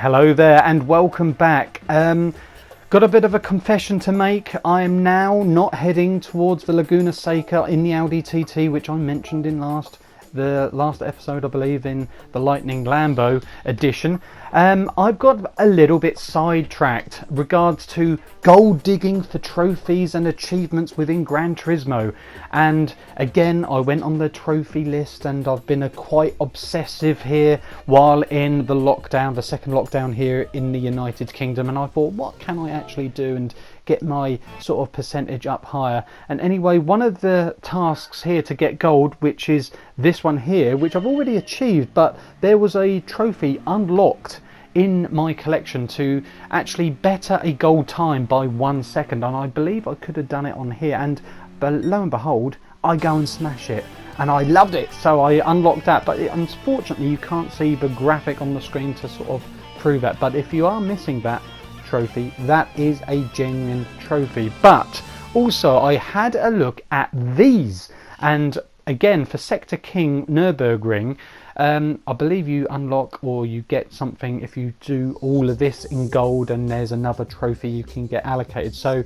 Hello there and welcome back. Got a bit of a confession to make. I am now not heading towards the Laguna Seca in the Audi TT, which I mentioned in the last episode, I believe, in the Lightning Lambo edition. I've got a little bit sidetracked regards to gold digging for trophies and achievements within Gran Turismo, and again I went on the trophy list and I've been quite obsessive here while in the second lockdown here in the United Kingdom, and I thought, what can I actually do and get my sort of percentage up higher? And anyway, one of the tasks here to get gold, which is this one here, which I've already achieved, but there was a trophy unlocked in my collection to actually better a gold time by 1 second, and I believe I could have done it on here, and lo and behold, I go and smash it, and I loved it, so I unlocked that. But unfortunately you can't see the graphic on the screen to sort of prove that, but if you are missing that trophy, that is a genuine trophy. But also I had a look at these, and again for Sector King Nurburgring, I believe you unlock or you get something if you do all of this in gold, and there's another trophy you can get allocated. So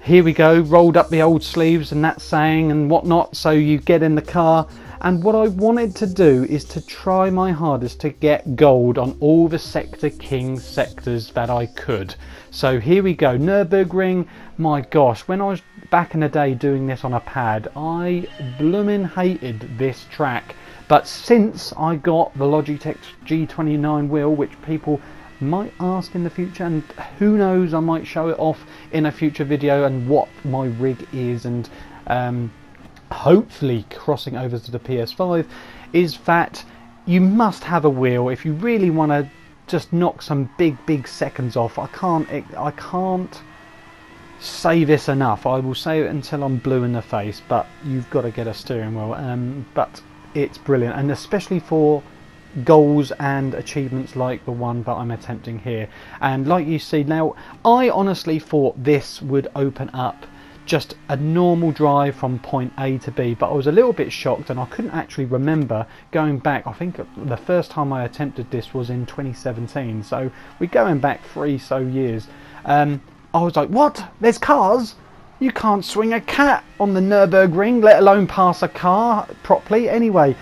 here we go, rolled up the old sleeves and that saying and whatnot. So you get in the car, and what I wanted to do is to try my hardest to get gold on all the Sector King sectors that I could. So here we go, Nurburgring. My gosh, when I was back in the day doing this on a pad, I bloomin' hated this track. But since I got the Logitech G29 wheel, which people might ask in the future, and who knows, I might show it off in a future video and what my rig is, and hopefully crossing over to the PS5, is that you must have a wheel if you really want to just knock some big seconds off. I can't say this enough. I will say it until I'm blue in the face, but you've got to get a steering wheel. But it's brilliant, and especially for goals and achievements like the one that I'm attempting here. And like you see now, I honestly thought this would open up just a normal drive from point A to B, but I was a little bit shocked, and I couldn't actually remember going back. I think the first time I attempted this was in 2017, so we're going back 3 so years. I was like, what? There's cars? You can't swing a cat on the Nurburgring, let alone pass a car properly. Anyway,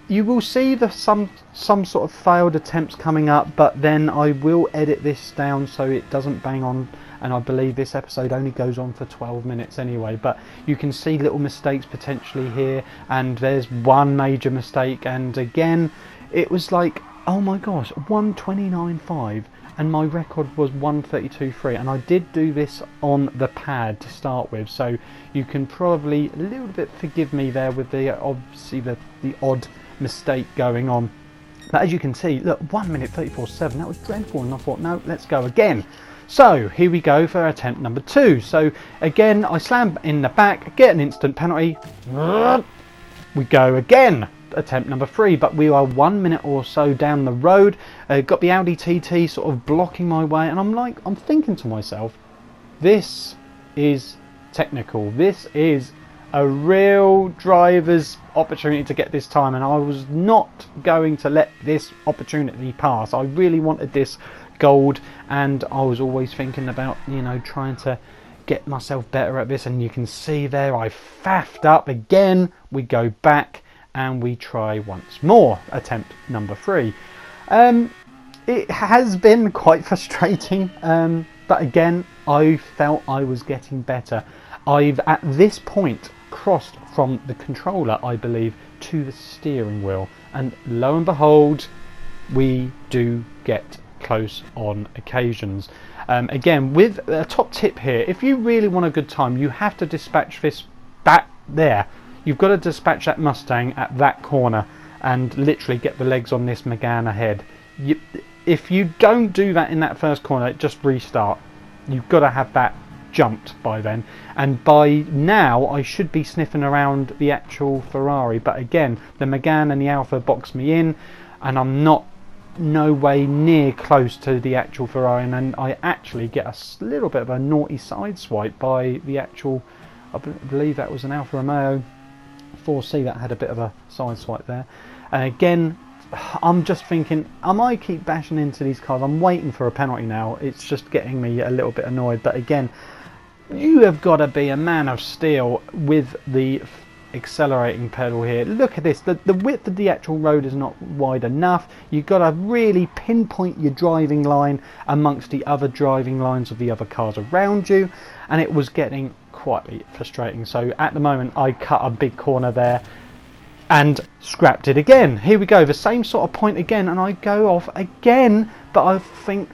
you will see some sort of failed attempts coming up, but then I will edit this down so it doesn't bang on, and I believe this episode only goes on for 12 minutes anyway. But you can see little mistakes potentially here, and there's one major mistake, and again it was like, oh my gosh, 129.5, and my record was 132.3, and I did do this on the pad to start with, so you can probably a little bit forgive me there with the obviously the odd mistake going on. But as you can see, look, 1 minute 34.7, that was dreadful, and I thought, no, let's go again. So here we go for attempt number 2. So again, I slam in the back, get an instant penalty, we go again. Attempt number 3, but we are 1 minute or so down the road. Got the Audi TT sort of blocking my way, and I'm thinking to myself, this is technical. This is a real driver's opportunity to get this time, and I was not going to let this opportunity pass. I really wanted this gold, and I was always thinking about, you know, trying to get myself better at this. And you can see there, I faffed up again. We go back and we try once more, attempt number 3. It has been quite frustrating, but again, I felt I was getting better. I've at this point crossed from the controller, I believe, to the steering wheel, and lo and behold, we do get close on occasions. Again, with a top tip here, if you really want a good time, you have to dispatch this back there. You've got to dispatch that Mustang at that corner and literally get the legs on this Megane ahead. If you don't do that in that first corner, just restart. You've got to have that jumped by then. And by now, I should be sniffing around the actual Ferrari. But again, the Megane and the Alfa box me in, and I'm no way near close to the actual Ferrari. And then I actually get a little bit of a naughty side swipe by the actual, I believe that was an Alfa Romeo 4C that had a bit of a side swipe there. And again, I'm just thinking, I might keep bashing into these cars. I'm waiting for a penalty now. It's just getting me a little bit annoyed. But again, you have got to be a man of steel with the accelerating pedal here. Look at this. The width of the actual road is not wide enough. You've got to really pinpoint your driving line amongst the other driving lines of the other cars around you. And it was getting quite frustrating. So at the moment, I cut a big corner there and scrapped it again. Here we go, the same sort of point again, and I go off again, but I think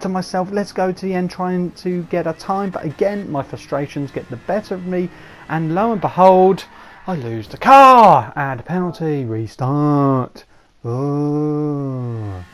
to myself, let's go to the end trying to get a time. But again, my frustrations get the better of me, and lo and behold, I lose the car. Add a penalty, restart. Oh.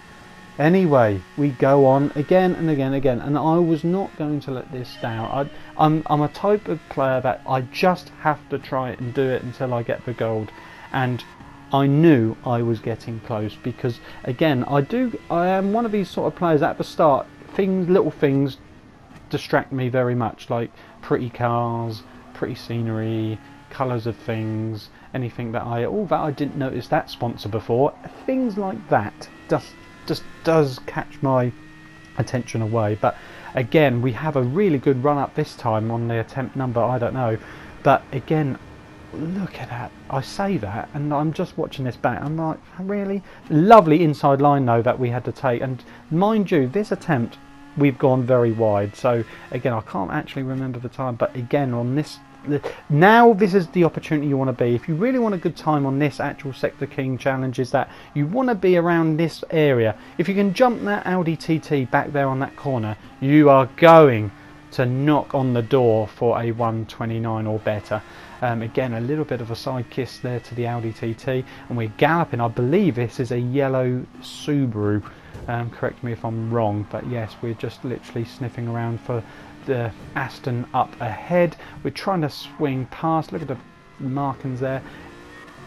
Anyway, we go on again and again and again, and I was not going to let this down. I'm a type of player that I just have to try it and do it until I get the gold. And I knew I was getting close, because again, I am one of these sort of players at the start, little things distract me very much, like pretty cars, pretty scenery, colours of things, anything that I didn't notice that sponsor before, things like that just does catch my attention away. But again, we have a really good run up this time on the attempt number, I don't know, but again, look at that. I say that and I'm just watching this back, I'm like, really? Lovely inside line though that we had to take, and mind you, this attempt we've gone very wide, so again, I can't actually remember the time, but again, on this, now this is the opportunity you want to be. If you really want a good time on this actual Sector King challenge, is that you want to be around this area. If you can jump that Audi TT back there on that corner, you are going to knock on the door for a 129 or better. Again, a little bit of a side kiss there to the Audi TT, and we're galloping. I believe this is a yellow Subaru. Correct me if I'm wrong, but yes, we're just literally sniffing around for the Aston up ahead. We're trying to swing past. Look at the markings there.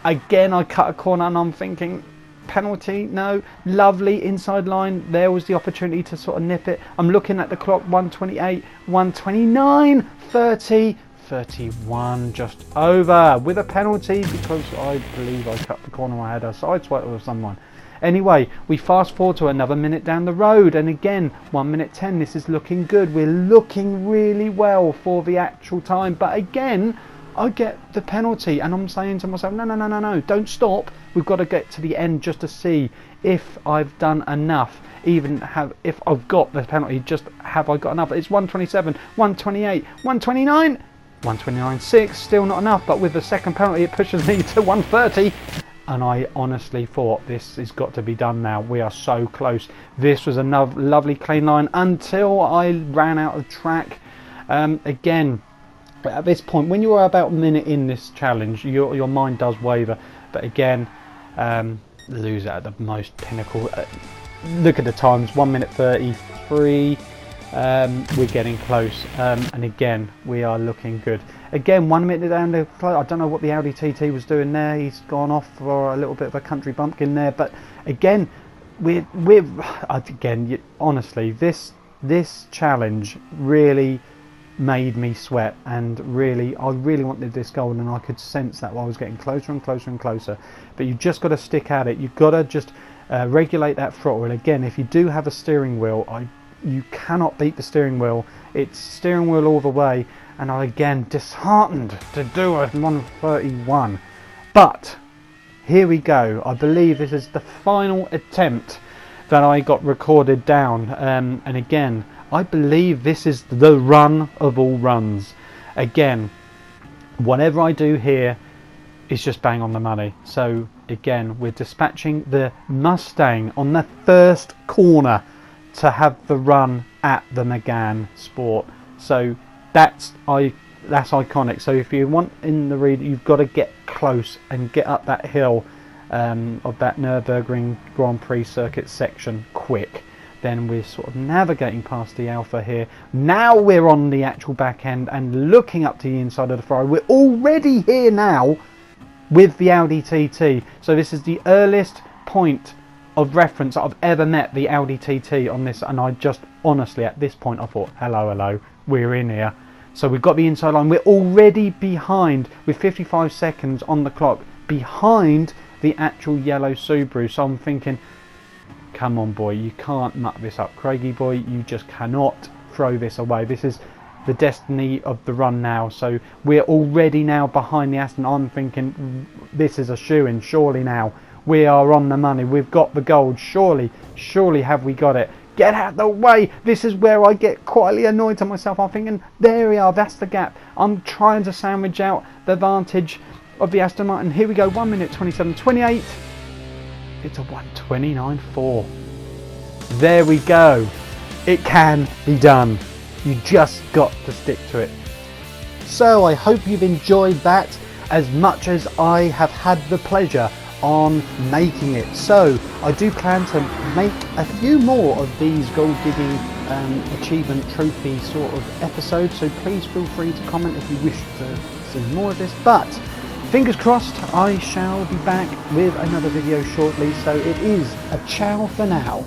Again, I cut a corner and I'm thinking, penalty? No. Lovely inside line. There was the opportunity to sort of nip it. I'm looking at the clock, 128, 129, 30, 31, just over with a penalty, because I believe I cut the corner. I had a side swipe with someone. Anyway, we fast forward to another minute down the road, and again, 1 minute 10. This is looking good. We're looking really well for the actual time, but again, I get the penalty, and I'm saying to myself, no, don't stop. We've got to get to the end just to see if I've done enough. If I've got the penalty, just have I got enough? It's 127, 128, 129, 129.6, still not enough, but with the second penalty, it pushes me to 130. And I honestly thought, this has got to be done now. We are so close. This was another lovely clean line until I ran out of track. Again, at this point, when you are about a minute in this challenge, your mind does waver. But again, lose it at the most pinnacle. Look at the times, 1 minute 33. We're getting close, and again, we are looking good. Again, 1 minute down the flow. I don't know what the Audi TT was doing there. He's gone off for a little bit of a country bumpkin there. But again, honestly, this challenge really made me sweat, and I really wanted this gold, and I could sense that while I was getting closer and closer and closer. But you've just got to stick at it. You've got to just regulate that throttle. And again, if you do have a steering wheel, you cannot beat the steering wheel. It's steering wheel all the way, and I again disheartened to do a 131. But here we go. I believe this is the final attempt that I got recorded down, and again, I believe this is the run of all runs. Again, whatever I do here is just bang on the money. So again, we're dispatching the Mustang on the first corner to have the run at the GTSport. So that's iconic. So if you want in the read, you've got to get close and get up that hill of that Nurburgring Grand Prix circuit section quick. Then we're sort of navigating past the Alpha here. Now we're on the actual back end and looking up to the inside of the Ferrari. We're already here now with the Audi TT. So this is the earliest point of reference I've ever met the Audi TT on this, and I just honestly at this point I thought, hello, we're in here. So we've got the inside line. We're already behind with 55 seconds on the clock, behind the actual yellow Subaru. So I'm thinking, come on boy, you can't muck this up, Craigie boy, you just cannot throw this away. This is the destiny of the run now. So we're already now behind the Aston. I'm thinking this is a shoo-in, surely now. We are on the money, we've got the gold, surely have we got it. Get out of the way. This is where I get quietly annoyed to myself. I'm thinking, there we are, that's the gap. I'm trying to sandwich out the advantage of the Aston Martin. Here we go, 1 minute 27.28. It's a 1:29.4. There we go. It can be done. You just got to stick to it. So I hope you've enjoyed that as much as I have had the pleasure on making it. So I do plan to make a few more of these gold digging achievement trophy sort of episodes, so please feel free to comment if you wish to see more of this. But fingers crossed, I shall be back with another video shortly. So it is a ciao for now.